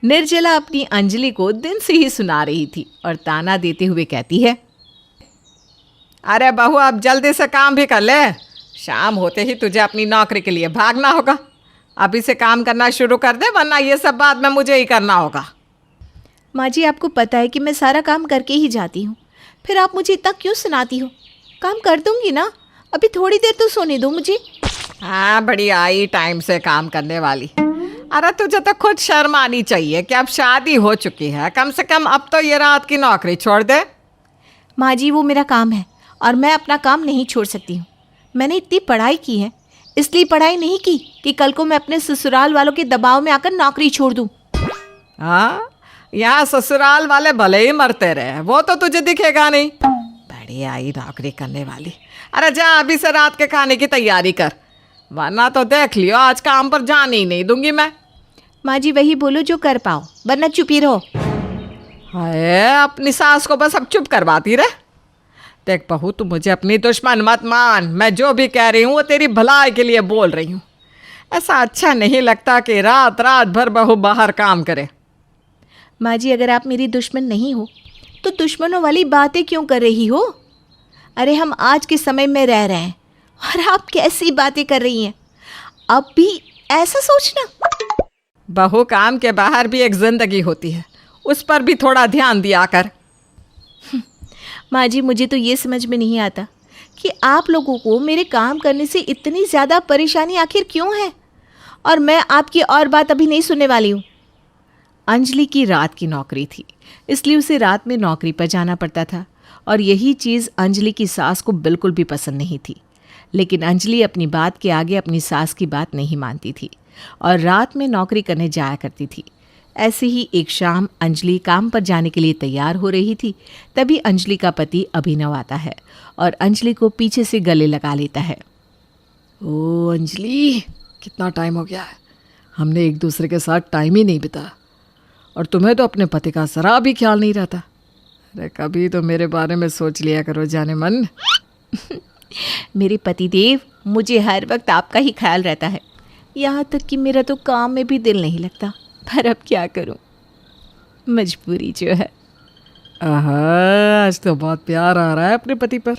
निर्जला अपनी अंजलि को दिन से ही सुना रही थी और ताना देते हुए कहती है, अरे बहू, अब जल्दी से काम भी कर ले। शाम होते ही तुझे अपनी नौकरी के लिए भागना होगा। अभी से काम करना शुरू कर दे, वरना ये सब बाद में मुझे ही करना होगा। माँ जी, आपको पता है कि मैं सारा काम करके ही जाती हूँ, फिर आप मुझे इतना क्यों सुनाती हो? काम कर दूँगी ना, अभी थोड़ी देर तो सोने दो मुझे। हाँ, बड़ी आई टाइम से काम करने वाली। अरे तुझे तो खुद शर्म आनी चाहिए कि अब शादी हो चुकी है। कम से कम अब तो ये रात की नौकरी छोड़ दे। माँ जी, वो मेरा काम है और मैं अपना काम नहीं छोड़ सकती हूँ। मैंने इतनी पढ़ाई की है, इसलिए पढ़ाई नहीं की कि कल को मैं अपने ससुराल वालों के दबाव में आकर नौकरी छोड़ दूँ। हाँ, यहाँ ससुराल वाले भले ही मरते रहे, वो तो तुझे दिखेगा नहीं। बड़ी आई नौकरी करने वाली। अरे जा, अभी से रात के खाने की तैयारी कर, वरना तो देख लियो आज काम पर जाने ही नहीं दूंगी मैं। माँ जी, वही बोलो जो कर पाओ, वरना चुप ही रहो। हाय, अपनी सास को बस अब चुप करवाती रहे। देख बहू, तू मुझे अपनी दुश्मन मत मान। मैं जो भी कह रही हूँ वो तेरी भलाई के लिए बोल रही हूँ। ऐसा अच्छा नहीं लगता कि रात रात भर बहू बाहर काम करे। माँ जी, अगर आप मेरी दुश्मन नहीं हो तो दुश्मनों वाली बातें क्यों कर रही हो? अरे हम आज के समय में रह रहे हैं और आप कैसी बातें कर रही हैं? अब भी ऐसा सोचना। बहू, काम के बाहर भी एक जिंदगी होती है, उस पर भी थोड़ा ध्यान दिया कर। माँ जी, मुझे तो ये समझ में नहीं आता कि आप लोगों को मेरे काम करने से इतनी ज़्यादा परेशानी आखिर क्यों है, और मैं आपकी और बात अभी नहीं सुनने वाली हूँ। अंजलि की रात की नौकरी थी, इसलिए उसे रात में नौकरी पर जाना पड़ता था और यही चीज़ अंजलि की सास को बिल्कुल भी पसंद नहीं थी। लेकिन अंजलि अपनी बात के आगे अपनी सास की बात नहीं मानती थी और रात में नौकरी करने जाया करती थी। ऐसे ही एक शाम अंजलि काम पर जाने के लिए तैयार हो रही थी, तभी अंजलि का पति अभिनव आता है और अंजलि को पीछे से गले लगा लेता है। ओ अंजलि, कितना टाइम हो गया है, हमने एक दूसरे के साथ टाइम ही नहीं बिताया, और तुम्हें तो अपने पति का जरा भी ख्याल नहीं रहता। अरे कभी तो मेरे बारे में सोच लिया करो जाने मन। मेरे पतिदेव, मुझे हर वक्त आपका ही ख्याल रहता है, यहाँ तक कि मेरा तो काम में भी दिल नहीं लगता, पर अब क्या करूँ, मजबूरी जो है। आहा, आज तो बहुत प्यार आ रहा है अपने पति पर।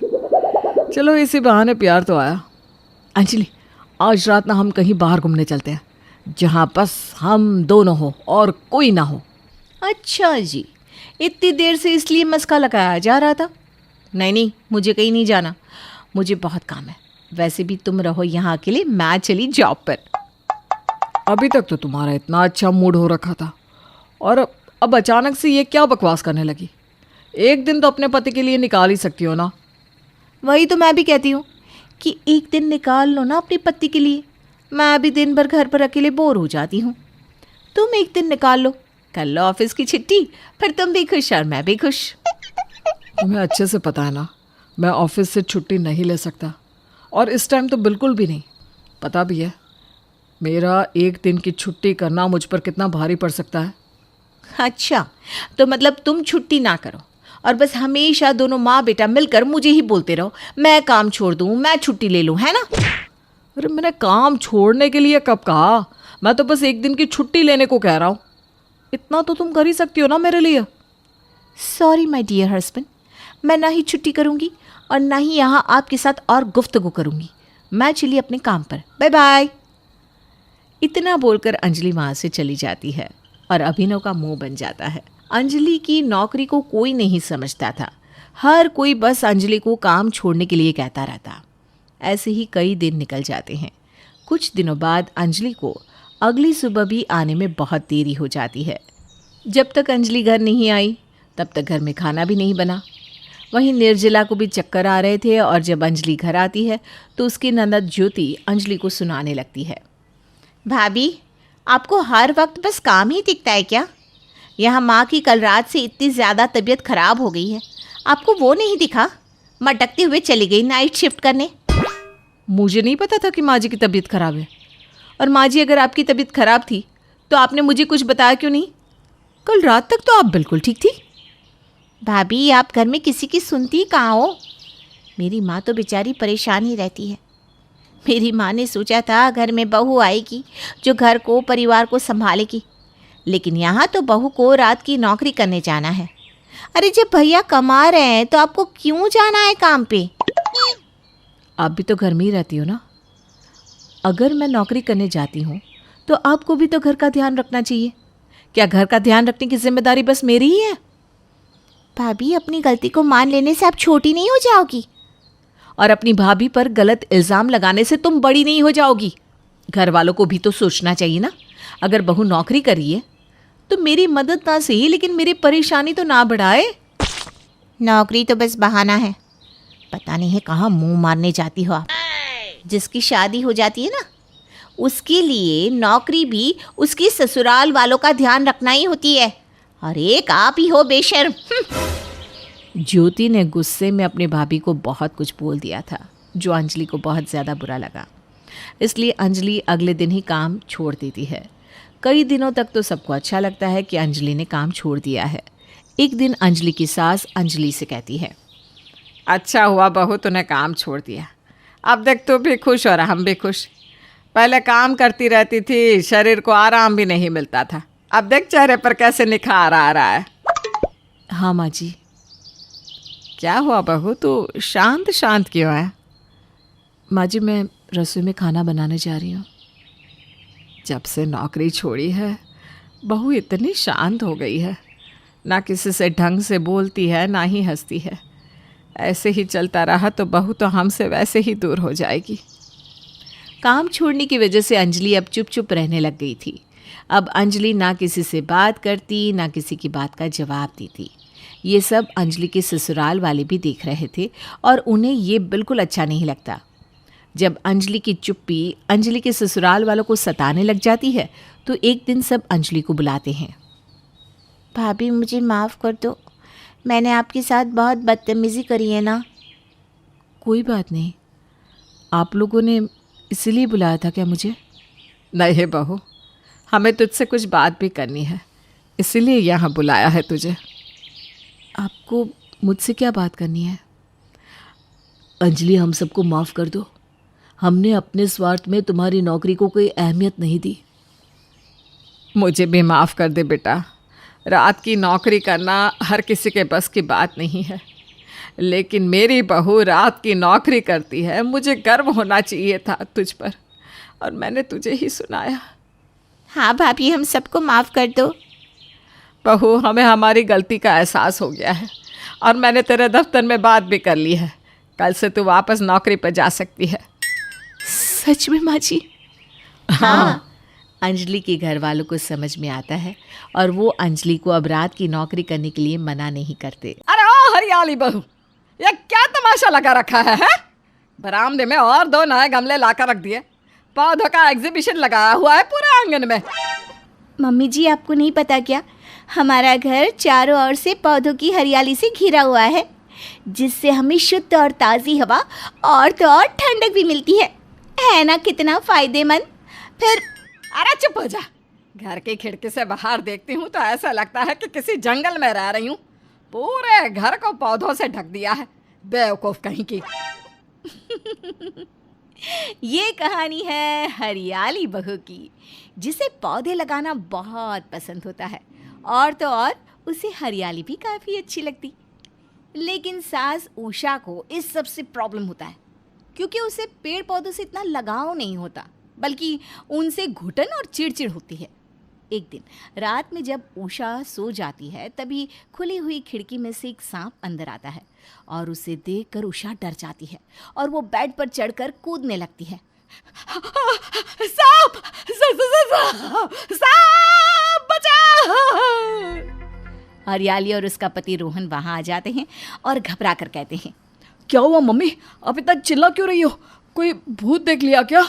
चलो इसी बहाने प्यार तो आया। अंजलि, आज रात ना हम कहीं बाहर घूमने चलते हैं, जहाँ बस हम दोनों हो और कोई ना हो। अच्छा जी, इतनी देर से इसलिए मस्का लगाया जा रहा था। नहीं नहीं, मुझे कहीं नहीं जाना, मुझे बहुत काम है। वैसे भी तुम रहो यहाँ अकेले, मैं चली जॉब पर। अभी तक तो तुम्हारा इतना अच्छा मूड हो रखा था, और अब अचानक से ये क्या बकवास करने लगी? एक दिन तो अपने पति के लिए निकाल ही सकती हो ना। वही तो मैं भी कहती हूँ कि एक दिन निकाल लो ना अपने पति के लिए। मैं अभी दिन भर घर पर अकेले बोर हो जाती हूँ। तुम एक दिन निकाल लो, कर लो ऑफिस की छुट्टी, फिर तुम भी खुश और मैं भी खुश। तुम्हें अच्छे से पता है ना, मैं ऑफिस से छुट्टी नहीं ले सकता, और इस टाइम तो बिल्कुल भी नहीं। पता भी है मेरा एक दिन की छुट्टी करना मुझ पर कितना भारी पड़ सकता है। अच्छा, तो मतलब तुम छुट्टी ना करो और बस हमेशा दोनों माँ बेटा मिलकर मुझे ही बोलते रहो, मैं काम छोड़ दूँ, मैं छुट्टी ले लूँ, है ना? अरे मैंने काम छोड़ने के लिए कब कहा? मैं तो बस एक दिन की छुट्टी लेने को कह रहा हूँ। इतना तो तुम कर ही सकती हो ना मेरे लिए। सॉरी माय डियर हस्बैंड, मैं ना ही छुट्टी करूँगी और ना ही यहाँ आपके साथ और गुफ्तगू करूँगी। मैं चली अपने काम पर, बाय बाय। इतना बोलकर अंजलि वहाँ से चली जाती है और अभिनव का मुंह बन जाता है। अंजलि की नौकरी को कोई नहीं समझता था, हर कोई बस अंजलि को काम छोड़ने के लिए कहता रहता। ऐसे ही कई दिन निकल जाते हैं। कुछ दिनों बाद अंजलि को अगली सुबह भी आने में बहुत देरी हो जाती है। जब तक अंजलि घर नहीं आई तब तक घर में खाना भी नहीं बना। वहीं निर्जला को भी चक्कर आ रहे थे और जब अंजलि घर आती है तो उसकी ननद ज्योति अंजलि को सुनाने लगती है। भाभी, आपको हर वक्त बस काम ही दिखता है क्या? यहाँ माँ की कल रात से इतनी ज़्यादा तबीयत खराब हो गई है, आपको वो नहीं दिखा? मटकते हुए चली गई नाइट शिफ्ट करने। मुझे नहीं पता था कि माँ जी की तबीयत खराब है। और माँ जी, अगर आपकी तबीयत खराब थी तो आपने मुझे कुछ बताया क्यों नहीं? कल रात तक तो आप बिल्कुल ठीक थी। भाभी, आप घर में किसी की सुनती कहाँ हो? मेरी माँ तो बेचारी परेशान ही रहती है। मेरी माँ ने सोचा था घर में बहू आएगी जो घर को परिवार को संभालेगी, लेकिन यहाँ तो बहू को रात की नौकरी करने जाना है। अरे जब भैया कमा रहे हैं तो आपको क्यों जाना है काम पे? आप भी तो घर में ही रहती हो ना। अगर मैं नौकरी करने जाती हूँ तो आपको भी तो घर का ध्यान रखना चाहिए। क्या घर का ध्यान रखने की जिम्मेदारी बस मेरी ही है? भाभी, अपनी गलती को मान लेने से आप छोटी नहीं हो जाओगी। और अपनी भाभी पर गलत इल्ज़ाम लगाने से तुम बड़ी नहीं हो जाओगी। घर वालों को भी तो सोचना चाहिए ना। अगर बहू नौकरी कर रही है तो मेरी मदद ना सही, लेकिन मेरी परेशानी तो ना बढ़ाए। नौकरी तो बस बहाना है। पता नहीं है कहाँ मुंह मारने जाती हो आप। जिसकी शादी हो जाती है ना, उसके लिए नौकरी भी उसकी ससुराल वालों का ध्यान रखना ही होती है। और एक आप ही हो बेशर्म। ज्योति ने गुस्से में अपनी भाभी को बहुत कुछ बोल दिया था, जो अंजलि को बहुत ज़्यादा बुरा लगा। इसलिए अंजलि अगले दिन ही काम छोड़ देती है। कई दिनों तक तो सबको अच्छा लगता है कि अंजलि ने काम छोड़ दिया है। एक दिन अंजलि की सास अंजलि से कहती है, अच्छा हुआ बहू तूने काम छोड़ दिया। अब देख तू भी खुश और हम भी खुश। पहले काम करती रहती थी, शरीर को आराम भी नहीं मिलता था। अब देख चेहरे पर कैसे निखार आ रहा है। हाँ माँ जी। क्या हुआ बहू, तू शांत शांत क्यों है? माँ जी, मैं रसोई में खाना बनाने जा रही हूँ। जब से नौकरी छोड़ी है बहू इतनी शांत हो गई है। ना किसी से ढंग से बोलती है, ना ही हंसती है। ऐसे ही चलता रहा तो बहू तो हमसे वैसे ही दूर हो जाएगी। काम छोड़ने की वजह से अंजलि अब चुप चुप रहने लग गई थी। अब अंजलि ना किसी से बात करती, ना किसी की बात का जवाब देती। ये सब अंजलि के ससुराल वाले भी देख रहे थे और उन्हें ये बिल्कुल अच्छा नहीं लगता। जब अंजलि की चुप्पी अंजलि के ससुराल वालों को सताने लग जाती है तो एक दिन सब अंजलि को बुलाते हैं। भाभी, मुझे माफ़ कर दो। मैंने आपके साथ बहुत बदतमीज़ी करी है ना। कोई बात नहीं। आप लोगों ने इसीलिए बुलाया था क्या मुझे? नहीं बहू, हमें तुझसे कुछ बात भी करनी है, इसीलिए यहाँ बुलाया है तुझे। आपको मुझसे क्या बात करनी है? अंजलि, हम सबको माफ़ कर दो। हमने अपने स्वार्थ में तुम्हारी नौकरी को कोई अहमियत नहीं दी। मुझे भी माफ़ कर दे बेटा। रात की नौकरी करना हर किसी के बस की बात नहीं है, लेकिन मेरी बहू रात की नौकरी करती है। मुझे गर्व होना चाहिए था तुझ पर, और मैंने तुझे ही सुनाया। हाँ भाभी, हम सबको माफ़ कर दो। बहू, हमें हमारी गलती का एहसास हो गया है और मैंने तेरे दफ्तर में बात भी कर ली है। कल से तू वापस नौकरी पर जा सकती है। सच में माँ जी? हाँ। अंजलि के घर वालों को समझ में आता है और वो अंजलि को अब रात की नौकरी करने के लिए मना नहीं करते। अरे ओ हरियाली बहू, ये क्या तमाशा लगा रखा है? बरामदे में और 2 नए गमले लाकर रख दिए। पौधों का एग्जीबिशन लगाया हुआ है पूरे आंगन में। मम्मी जी, आपको नहीं पता क्या, हमारा घर चारों ओर से पौधों की हरियाली से घिरा हुआ है, जिससे हमें शुद्ध और ताज़ी हवा और तो और ठंडक भी मिलती है ना? कितना फ़ायदेमंद। फिर अरे चुप हो जा। घर की खिड़की से बाहर देखती हूँ तो ऐसा लगता है कि किसी जंगल में रह रही हूँ। पूरे घर को पौधों से ढक दिया है, बेवकूफ़ कहीं की। ये कहानी है हरियाली बहू की, जिसे पौधे लगाना बहुत पसंद होता है और तो और उसे हरियाली भी काफ़ी अच्छी लगती। लेकिन सास उषा को इस सब से प्रॉब्लम होता है, क्योंकि उसे पेड़ पौधों से इतना लगाव नहीं होता, बल्कि उनसे घुटन और चिड़चिड़ होती है। एक दिन रात में जब उषा सो जाती है, तभी खुली हुई खिड़की में से एक सांप अंदर आता है और उसे देखकर उषा डर जाती है और वो बेड पर चढ़कर कूदने लगती है। सांप! सांप! बचाओ! हरियाली और उसका पति रोहन वहां आ जाते हैं और घबरा कर कहते हैं, क्या हुआ मम्मी, अब इतना चिल्ला क्यों रही हो? कोई भूत देख लिया क्या?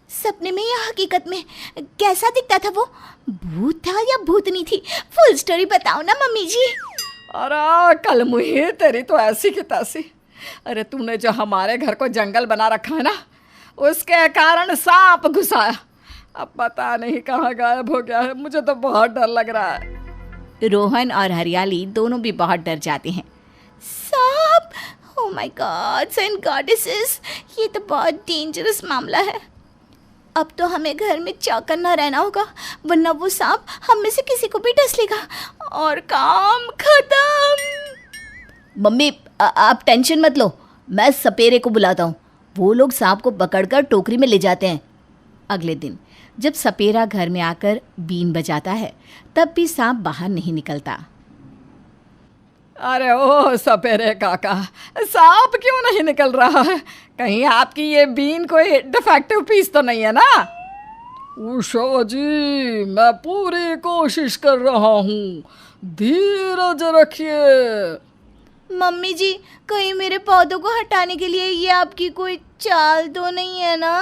सपने में या हकीकत में? कैसा दिखता था वो? भूत था या भूतनी थी? फुल स्टोरी बताओ ना मम्मी जी। अरे कल मुही, तेरी तो ऐसी की तैसी। अरे तूने जो हमारे घर को जंगल बना रखा है ना, उसके कारण सांप घुसाया। अब पता नहीं कहाँ गायब हो गया है। मुझे तो बहुत डर लग रहा है। रोहन और हरियाली दोनों भी बहुत डर जाते हैं। सांप! Oh my God and goddesses, ये तो बहुत डेंजरस मामला है। अब तो हमें घर में चौकन्ना ना रहना होगा, वरना वो सांप हम में से किसी को भी डस लेगा और काम खत्म। मम्मी आप टेंशन मत लो, मैं सपेरे को बुलाता हूँ, वो लोग सांप को पकड़कर टोकरी में ले जाते हैं। अगले दिन जब सपेरा घर में आकर बीन बजाता है तब भी सांप बाहर नहीं निकलता। अरे ओ सपेरे काका, सांप क्यों नहीं निकल रहा है? कहीं आपकी ये बीन कोई डिफेक्टिव पीस तो नहीं है ना? उषा जी, मैं पूरी कोशिश कर रहा हूँ, धीरज रखिए। मम्मी जी, कहीं मेरे पौधों को हटाने के लिए ये आपकी कोई चाल तो नहीं है ना?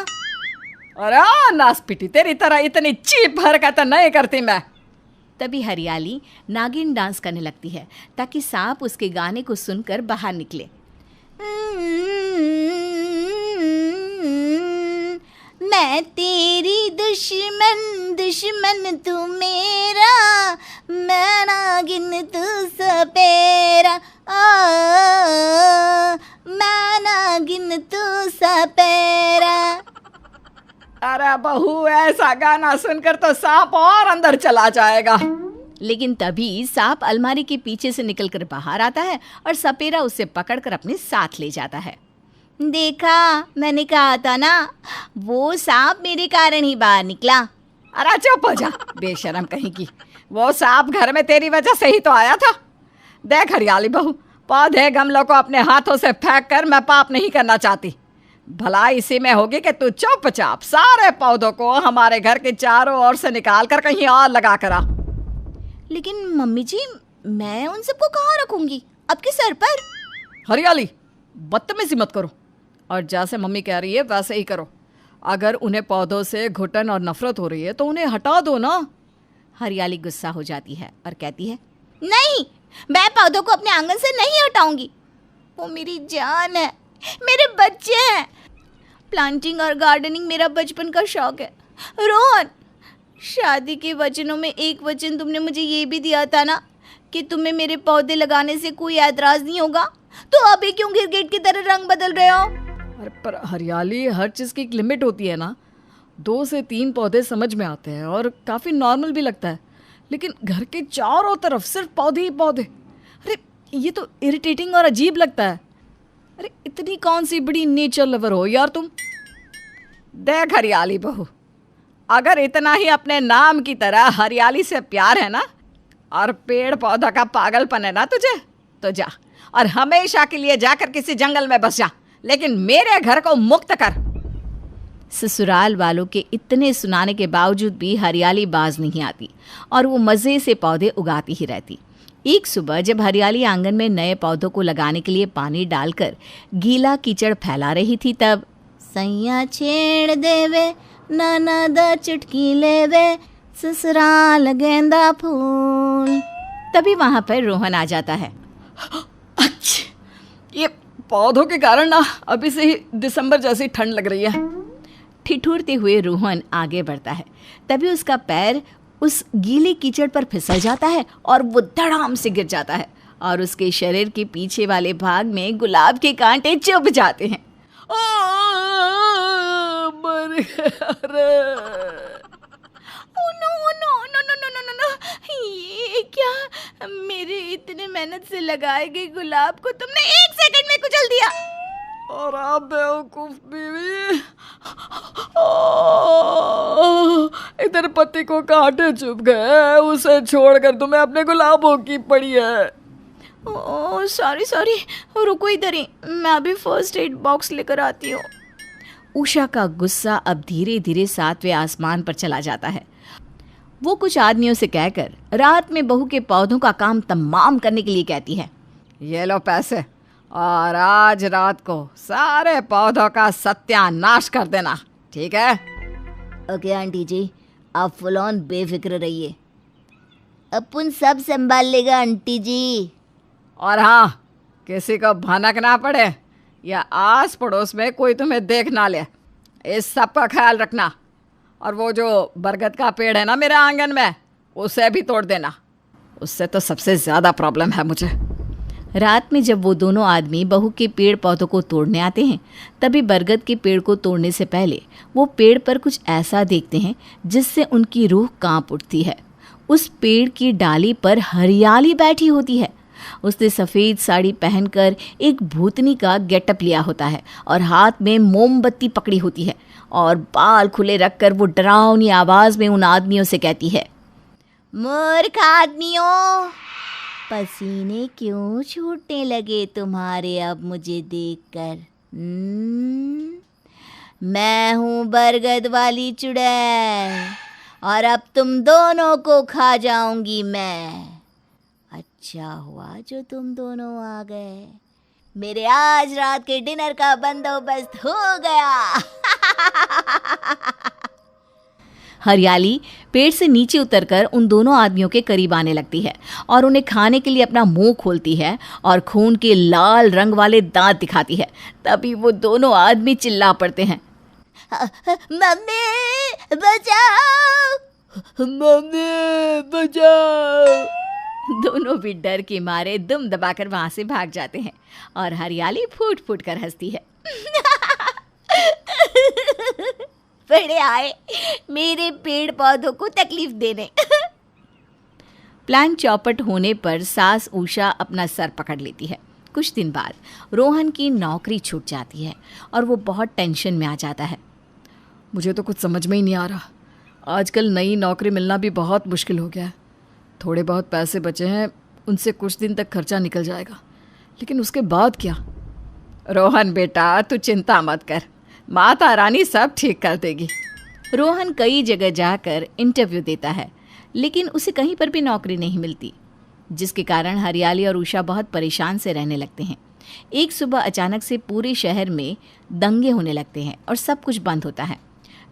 अरे नासपिटी, तेरी तरह इतनी चीप हरकत नहीं करती मैं। तभी हरियाली नागिन डांस करने लगती है ताकि सांप उसके गाने को सुनकर बाहर निकले। मैं तेरी दुश्मन, दुश्मन तू मेरा, मैं नागिन तू सपेरा, मैं नागिन तू सपेरा। अरे बहू, ऐसा गाना सुनकर तो सांप और अंदर चला जाएगा। लेकिन तभी सांप अलमारी के पीछे से निकलकर बाहर आता है और सपेरा उसे पकड़कर अपने साथ ले जाता है। देखा, मैंने कहा था ना, वो सांप मेरे कारण ही बाहर निकला। अरे चुप हो जा बेशरम कहीं की, वो सांप घर में तेरी वजह से ही तो आया था। देख हरियाली बहू, पौधे गमलों को अपने हाथों से फेंक कर मैं पाप नहीं करना चाहती। भला इसी में होगी कि तू चुपचाप सारे पौधों को हमारे घर के चारों ओर से निकाल कर कहीं और लगा कर आ। लेकिन मम्मी जी, मैं उन सबको कहाँ रखूंगी? आपके सर पर? हरियाली, बदतमीजी मत करो, और जैसे मम्मी कह रही है वैसे ही करो। अगर उन्हें पौधों से घुटन और नफरत हो रही है तो उन्हें हटा दो ना। हरियाली गुस्सा हो जाती है और कहती है, नहीं, मैं पौधों को अपने आंगन से नहीं हटाऊंगी। वो मेरी जान है, मेरे बच्चे हैं। प्लांटिंग और गार्डनिंग मेरा बचपन का शौक है। रोहन, शादी के वचनों में एक वचन तुमने मुझे ये भी दिया था ना कि तुम्हें मेरे पौधे लगाने से कोई ऐतराज नहीं होगा, तो अभी क्यों गिरगिट की तरह रंग बदल रहे हो? अरे पर हरियाली, हर चीज़ की एक लिमिट होती है ना। 2 से 3 पौधे समझ में आते हैं और काफ़ी नॉर्मल भी लगता है, लेकिन घर के चारों तरफ सिर्फ पौधे ही पौधे, अरे ये तो इरिटेटिंग और अजीब लगता है। अरे इतनी कौन सी बड़ी नेचर लवर हो यार तुम। देख हरियाली बहू, अगर इतना ही अपने नाम की तरह हरियाली से प्यार है ना और पेड़ पौधा का पागलपन है ना तुझे, तो जा और हमेशा के लिए जाकर किसी जंगल में बस जा, लेकिन मेरे घर को मुक्त कर। ससुराल वालों के इतने सुनाने के बावजूद भी हरियाली बाज नहीं आती और वो मज़े से पौधे उगाती ही रहती। एक सुबह जब हरियाली आंगन में नए पौधों को लगाने के लिए पानी डालकर गीला कीचड़ फैला रही थी, तब सैया छेड़ देवे, ननद चुटकी लेवे, ससुराल गेंदा फूल। तभी वहाँ पर रोहन आ जाता है। अच्छा, ये पौधों के कारण ना अभी से ही दिसंबर जैसी ठंड लग रही है। ठिठुरते हुए रोहन आगे बढ़ता है, तभी उसका पैर उस गीले कीचड़ पर फिसल जाता है और वो धड़ाम से गिर जाता है और उसके शरीर के पीछे वाले भाग में गुलाब के कांटे चुभ जाते हैं। मर गया रे। Oh no no no no no no no, ये क्या? मेरे इतने मेहनत से लगाए गए गुलाब को तुमने 1 सेकंड में कुचल दिया। और आप बेवकूफ बीवी, इधर पति को कांटे चुभ गए, उसे छोड़कर तुम्हें अपने गुलाबों की पड़ी है। ओह सॉरी, रुको इधर ही, मैं अभी फर्स्ट एड बॉक्स लेकर आती हूँ। उषा का गुस्सा अब धीरे धीरे 7वें आसमान पर चला जाता है। वो कुछ आदमियों से कहकर रात में बहू के पौधों का काम तमाम करने के लिए कहती है। ये लो पैसे, और आज रात को सारे पौधों का सत्यानाश कर देना, ठीक है? ओके आंटी जी, आप फुल ऑन बेफिक्र रहिए, अपन सब संभाल लेगा आंटी जी। और हाँ, किसी को भनक ना पड़े या आस पड़ोस में कोई तुम्हें देख ना ले, इस सब का ख्याल रखना। और वो जो बरगद का पेड़ है ना मेरे आंगन में, उसे भी तोड़ देना, उससे तो सबसे ज़्यादा प्रॉब्लम है मुझे। रात में जब वो दोनों आदमी बहू के पेड़ पौधों को तोड़ने आते हैं, तभी बरगद के पेड़ को तोड़ने से पहले वो पेड़ पर कुछ ऐसा देखते हैं जिससे उनकी रूह कांप उठती है। उस पेड़ की डाली पर हरियाली बैठी होती है। उसने सफ़ेद साड़ी पहनकर एक भूतनी का गेटअप लिया होता है और हाथ में मोमबत्ती पकड़ी होती है और बाल खुले रखकर वो डरावनी आवाज़ में उन आदमियों से कहती है, मूर्ख आदमियों, पसीने क्यों छूटने लगे तुम्हारे अब मुझे देखकर? मैं हूँ बरगद वाली चुड़ैल और अब तुम दोनों को खा जाऊंगी मैं। अच्छा हुआ जो तुम दोनों आ गए, मेरे आज रात के डिनर का बंदोबस्त हो गया। हरियाली पेड़ से नीचे उतरकर उन दोनों आदमियों के करीब आने लगती है और उन्हें खाने के लिए अपना मुंह खोलती है और खून के लाल रंग वाले दांत दिखाती है। तभी वो दोनों आदमी चिल्ला पड़ते हैं, मम्मी बचाओ, मम्मी बचाओ। दोनों भी डर के मारे दुम दबाकर वहां से भाग जाते हैं और हरियाली फूट फूट कर हंसती है। बड़े आए मेरे पेड़ पौधों को तकलीफ देने। प्लान चौपट होने पर सास उषा अपना सर पकड़ लेती है। कुछ दिन बाद रोहन की नौकरी छूट जाती है और वो बहुत टेंशन में आ जाता है। मुझे तो कुछ समझ में ही नहीं आ रहा। आजकल नई नौकरी मिलना भी बहुत मुश्किल हो गया है। थोड़े बहुत पैसे बचे हैं, उनसे कुछ दिन तक खर्चा निकल जाएगा, लेकिन उसके बाद क्या? रोहन बेटा, तू चिंता मत कर, माता रानी सब ठीक कर देगी। रोहन कई जगह जाकर इंटरव्यू देता है, लेकिन उसे कहीं पर भी नौकरी नहीं मिलती, जिसके कारण हरियाली और उषा बहुत परेशान से रहने लगते हैं। एक सुबह अचानक से पूरे शहर में दंगे होने लगते हैं और सब कुछ बंद होता है।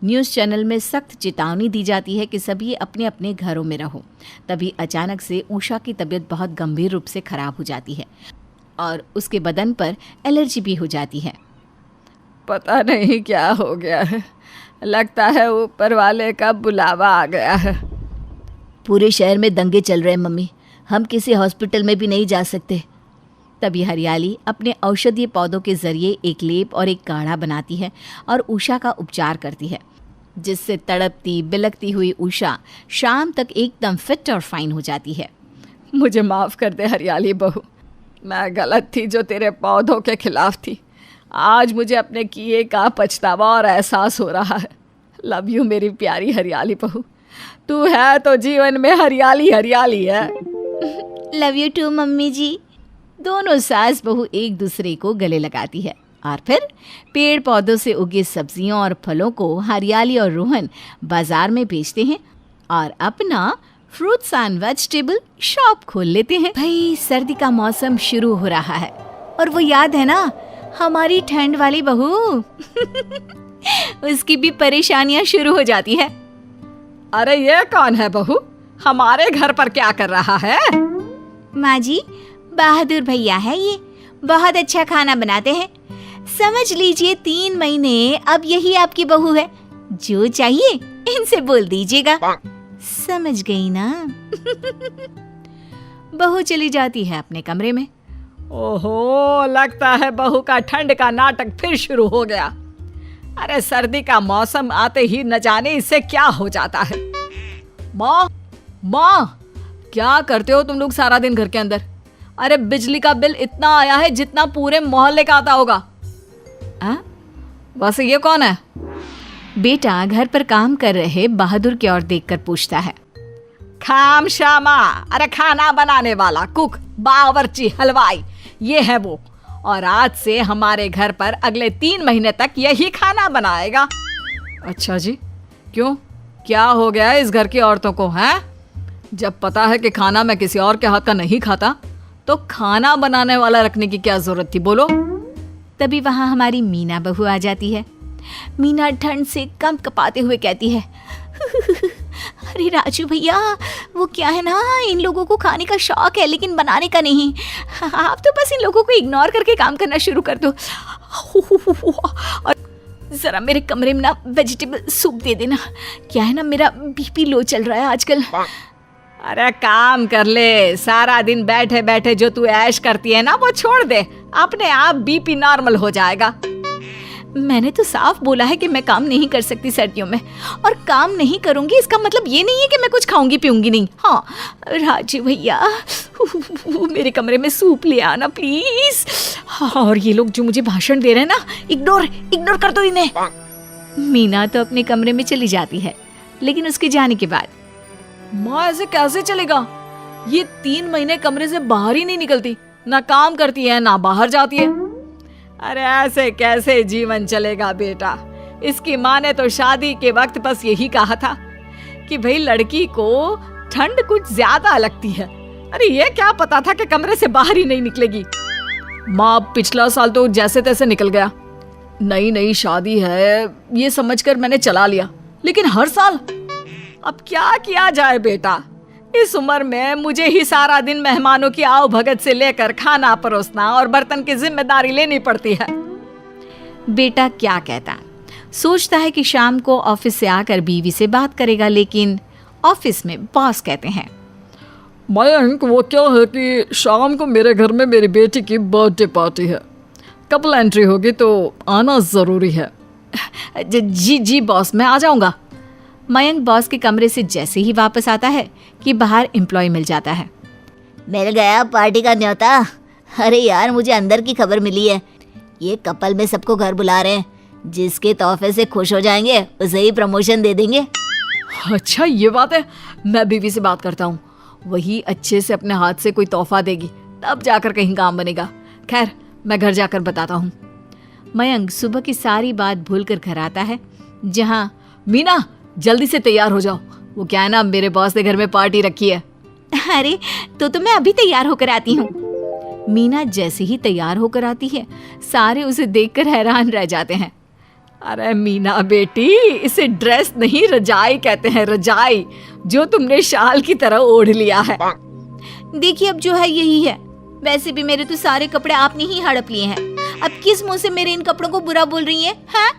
न्यूज़ चैनल में सख्त चेतावनी दी जाती है कि सभी अपने अपने घरों में रहो। तभी अचानक से उषा की तबीयत बहुत गंभीर रूप से खराब हो जाती है और उसके बदन पर एलर्जी भी हो जाती है। पता नहीं क्या हो गया है, लगता है ऊपर वाले का बुलावा आ गया है। पूरे शहर में दंगे चल रहे हैं मम्मी, हम किसी हॉस्पिटल में भी नहीं जा सकते। तभी हरियाली अपने औषधीय पौधों के जरिए एक लेप और एक काढ़ा बनाती है और उषा का उपचार करती है, जिससे तड़पती बिलखती हुई उषा शाम तक एकदम फिट और फाइन हो जाती है। मुझे माफ़ कर दे हरियाली बहू, मैं गलत थी जो तेरे पौधों के खिलाफ थी। आज मुझे अपने किए का पछतावा और एहसास हो रहा है। लव यू मेरी प्यारी हरियाली बहू, तू है तो जीवन में हरियाली हरियाली है। लव यू टू मम्मी जी। दोनों सास बहू एक दूसरे को गले लगाती है और फिर पेड़ पौधों से उगे सब्जियों और फलों को हरियाली और रोहन बाजार में बेचते हैं और अपना फ्रूट्स एंड वेजिटेबल शॉप खोल लेते हैं। भाई सर्दी का मौसम शुरू हो रहा है और वो याद है ना हमारी ठंड वाली बहू उसकी भी परेशानियां शुरू हो जाती है। अरे ये कौन है बहू, हमारे घर पर क्या कर रहा है? माँ जी, बहादुर भैया है ये, बहुत अच्छा खाना बनाते हैं। समझ लीजिए 3 महीने अब यही आपकी बहू है, जो चाहिए इनसे बोल दीजिएगा। समझ गई ना? बहू चली जाती है अपने कमरे में। ओहो, लगता है बहू का ठंड का नाटक फिर शुरू हो गया। अरे सर्दी का मौसम आते ही न जाने इससे क्या हो जाता है। माँ, क्या करते हो तुम लोग सारा दिन घर के अंदर? अरे बिजली का बिल इतना आया है जितना पूरे मोहल्ले का आता होगा। वैसे ये कौन है? बेटा घर पर काम कर रहे बहादुर की ओर देखकर पूछता है। खाम श्यामा, अरे खाना बनाने वाला, कुक, बावर्ची, हलवाई, ये है वो। और आज से हमारे घर पर अगले 3 महीने तक यही खाना बनाएगा। अच्छा जी, क्यों, क्या हो गया है इस घर की औरतों को? हैं, जब पता है कि खाना मैं किसी और के हाथ का नहीं खाता तो खाना बनाने वाला रखने की क्या जरूरत थी, बोलो? तभी वहां हमारी मीना बहू आ जाती है। मीना ठंड से कम कपाते हुए कहती है, अरे राजू भैया, वो क्या है ना, इन लोगों को खाने का शौक है लेकिन बनाने का नहीं। आप तो बस इन लोगों को इग्नोर करके काम करना शुरू कर दो। और जरा मेरे कमरे में ना वेजिटेबल सूप दे देना। क्या है ना, मेरा बीपी लो चल रहा है आजकल। अरे काम कर ले, सारा दिन बैठे बैठे जो तू ऐश करती है ना वो छोड़ दे, अपने आप बीपी नॉर्मल हो जाएगा। मैंने तो साफ बोला है कि मैं काम नहीं कर सकती सर्दियों में, और काम नहीं करूंगी इसका मतलब ये नहीं है कि मैं कुछ खाऊंगी पीऊंगी नहीं। हाँ राजू भैया, मेरे कमरे में सूप ले आना प्लीज। और ये लोग जो मुझे भाषण दे रहे हैं ना, इग्नोर कर दो इन्हें। मीना तो अपने कमरे में चली जाती है, लेकिन उसके जाने के बाद माँ ऐसे कैसे चलेगा, ये 3 महीने कमरे से बाहर ही नहीं निकलती, ना काम करती है ना बाहर जाती है। अरे ऐसे कैसे जीवन चलेगा बेटा। इसकी माँ ने तो शादी के वक्त बस यही कहा था कि भाई लड़की को ठंड कुछ ज्यादा लगती है। अरे ये क्या पता था कि कमरे से बाहर ही नहीं निकलेगी। माँ पिछला साल तो जैसे तैसे निकल गया, नई शादी है ये समझकर मैंने चला लिया, लेकिन हर साल अब क्या किया जाए बेटा। इस उम्र में मुझे ही सारा दिन मेहमानों की आओ भगत से लेकर खाना परोसना और बर्तन की जिम्मेदारी लेनी पड़ती है। बेटा क्या कहता, सोचता है कि शाम को ऑफिस से आकर बीवी से बात करेगा, लेकिन ऑफिस में बॉस कहते हैं, मयंक वो क्या है कि शाम को मेरे घर में मेरी बेटी की बर्थडे पार्टी है, कपल एंट्री होगी तो आना ज़रूरी है। जी बॉस, मैं आ जाऊंगा। मयंक बॉस के कमरे से जैसे ही वापस आता है कि बाहर एम्प्लॉय मिल जाता है। मिल गया पार्टी का न्योता। अरे यार मुझे अंदर की खबर मिली है, ये कपल में सबको घर बुला रहे हैं, जिसके तोहफे से खुश हो जाएंगे उसे ही प्रमोशन दे देंगे। अच्छा ये बात है, मैं बीवी से बात करता हूँ, वही अच्छे से अपने हाथ से कोई तोहफा देगी तब जाकर कहीं काम बनेगा। खैर मैं घर जाकर बताता हूँ। मयंक सुबह की सारी बात भूलकर घर आता है, जहाँ मीना जल्दी से तैयार हो जाओ, वो क्या है ना मेरे बॉस ने घर में पार्टी रखी है। अरे तो मैं अभी तैयार होकर आती हूँ। मीना जैसे ही तैयार होकर आती है, सारे उसे देखकर हैरान रह जाते हैं। अरे मीना बेटी, इसे ड्रेस नहीं रजाई कहते हैं, रजाई, जो तुमने शाल की तरह ओढ़ लिया है। देखिए अब जो है यही है। वैसे भी मेरे तो सारे कपड़े आपने ही हड़प लिए हैं, अब किस मुंह से मेरे इन कपड़ों को बुरा बोल रही हैं? हैं?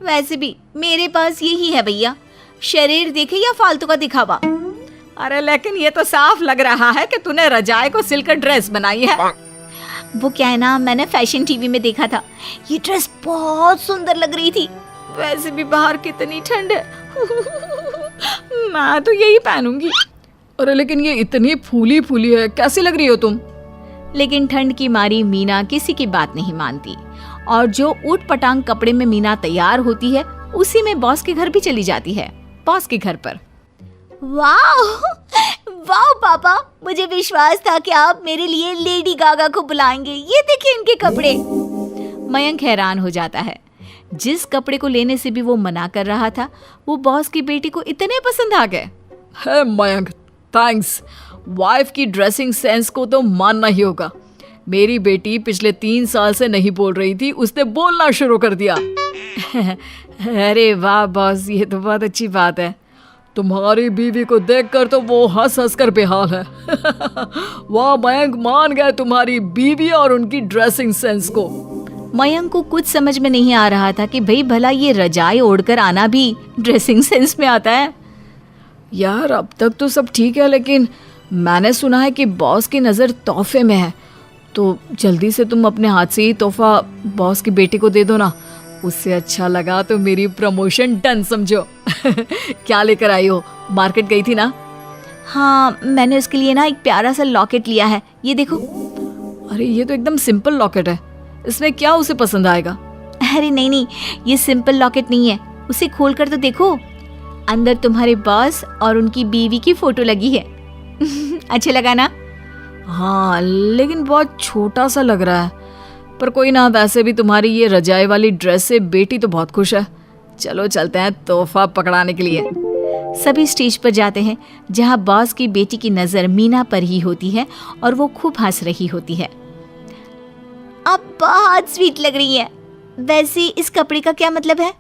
वैसे भी मेरे पास यही है भैया, शरीर देखे या फालतू का दिखावा। अरे लेकिन ये तो साफ लग रहा है कि तूने रजाई को सिलकर ड्रेस बनाई है। वो क्या है ना, मैंने फैशन टीवी में देखा था, ये ड्रेस बहुत सुंदर लग रही थी। वैसे भी बाहर कितनी ठंड है, मैं तो यही पहनूंगी। अरे लेकिन ये इतनी फूली फूली है, कैसी लग रही हो तुम? लेकिन ठंड की मारी मीना किसी की बात नहीं मानती, और जो ऊट पटांग कपड़े में मीना तैयार होती है उसी में बॉस के घर भी चली जाती है, बॉस के घर पर। वाह पापा, मुझे विश्वास था कि आप मेरे लिए लेडी गागा को बुलाएंगे। ये देखिए इनके कपड़े। मयंक हैरान हो जाता है, जिस कपड़े को लेने से भी वो मना कर रहा था वो बॉस की बेटी को इतने पसंद आ गए। है मयंक, थैंक्स। वाइफ की ड्रेसिंग सेंस को तो मानना ही होगा। मेरी बेटी पिछले 3 साल से नहीं बोल रही थी, उसने बोलना शुरू कर दिया। अरे वाह बॉस, ये तो बहुत अच्छी बात है। तुम्हारी बीवी को देखकर तो वो हंस हंस कर बेहाल है। वाह मयंक, मान गए तुम्हारी बीवी और उनकी ड्रेसिंग सेंस को। मयंक को कुछ समझ में नहीं आ रहा था कि भाई भला ये रजाई ओढ़कर आना भी ड्रेसिंग सेंस में आता है। यार अब तक तो सब ठीक है, लेकिन मैंने सुना है कि बॉस की नज़र तोहफे में है, तो जल्दी से तुम अपने हाथ से ही तोहफा बॉस की बेटी को दे दो ना। उससे अच्छा लगा तो मेरी प्रमोशन डन समझो। क्या लेकर आई हो? मार्केट गई थी ना? हाँ, मैंने उसके लिए ना एक प्यारा सा लॉकेट लिया है, ये देखो। अरे ये तो एकदम सिंपल लॉकेट है, इसमें क्या उसे पसंद आएगा? अरे नहीं, ये सिंपल लॉकेट नहीं है, उसे खोल कर तो देखो, अंदर तुम्हारे बॉस और उनकी बीवी की फोटो लगी है। अच्छा लगा ना? हाँ लेकिन बहुत छोटा सा लग रहा है, पर कोई ना, वैसे भी तुम्हारी ये रजाई वाली ड्रेस से बेटी तो बहुत खुश है। चलो चलते हैं तोहफा पकड़ाने के लिए। सभी स्टेज पर जाते हैं, जहाँ बॉस की बेटी की नज़र मीना पर ही होती है और वो खूब हंस रही होती है। आप बहुत स्वीट लग रही है। वैसे इस कपड़े का क्या मतलब है?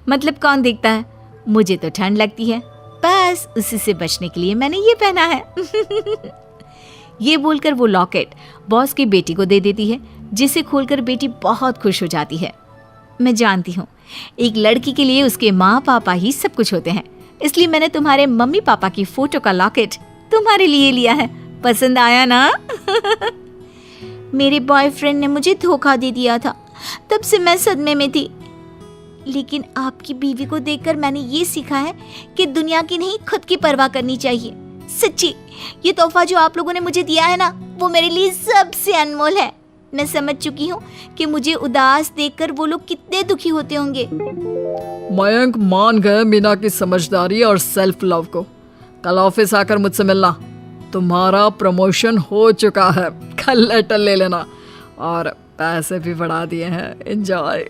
मतलब कौन देखता है, मुझे तो ठंड लगती है, बस उसी से बचने के लिए मैंने ये पहना है। ये बोलकर वो लॉकेट बॉस की बेटी को दे देती है, जिसे खोलकर बेटी बहुत खुश हो जाती है। मैं जानती हूँ, एक लड़की के लिए उसके माँ पापा ही सब कुछ होते हैं, इसलिए मैंने तुम्हारे मम्मी पापा की फोटो का लॉकेट तुम्हारे लिए लिया है। पसंद आया ना? मेरे बॉयफ्रेंड ने मुझे धोखा दे दिया था, तब से मैं सदमे में थी। लेकिन आपकी बीवी को देखकर मैंने ये सीखा है कि दुनिया की नहीं, खुद की परवाह करनी चाहिए। सच्ची, ये तोहफा जो आप लोगों ने मुझे दिया है ना, वो मेरे लिए सबसे अनमोल है। मैं समझ चुकी हूँ कि मुझे उदास देखकर वो लोग कितने दुखी होते होंगे। मयंक मान गए मीना की समझदारी और सेल्फ लव को। कल ऑफिस आकर मुझसे मिलना। तुम्हारा प्रमोशन हो चुका है, कल लेटर ले लेना और पैसे भी बढ़ा दिए हैं। एंजॉय।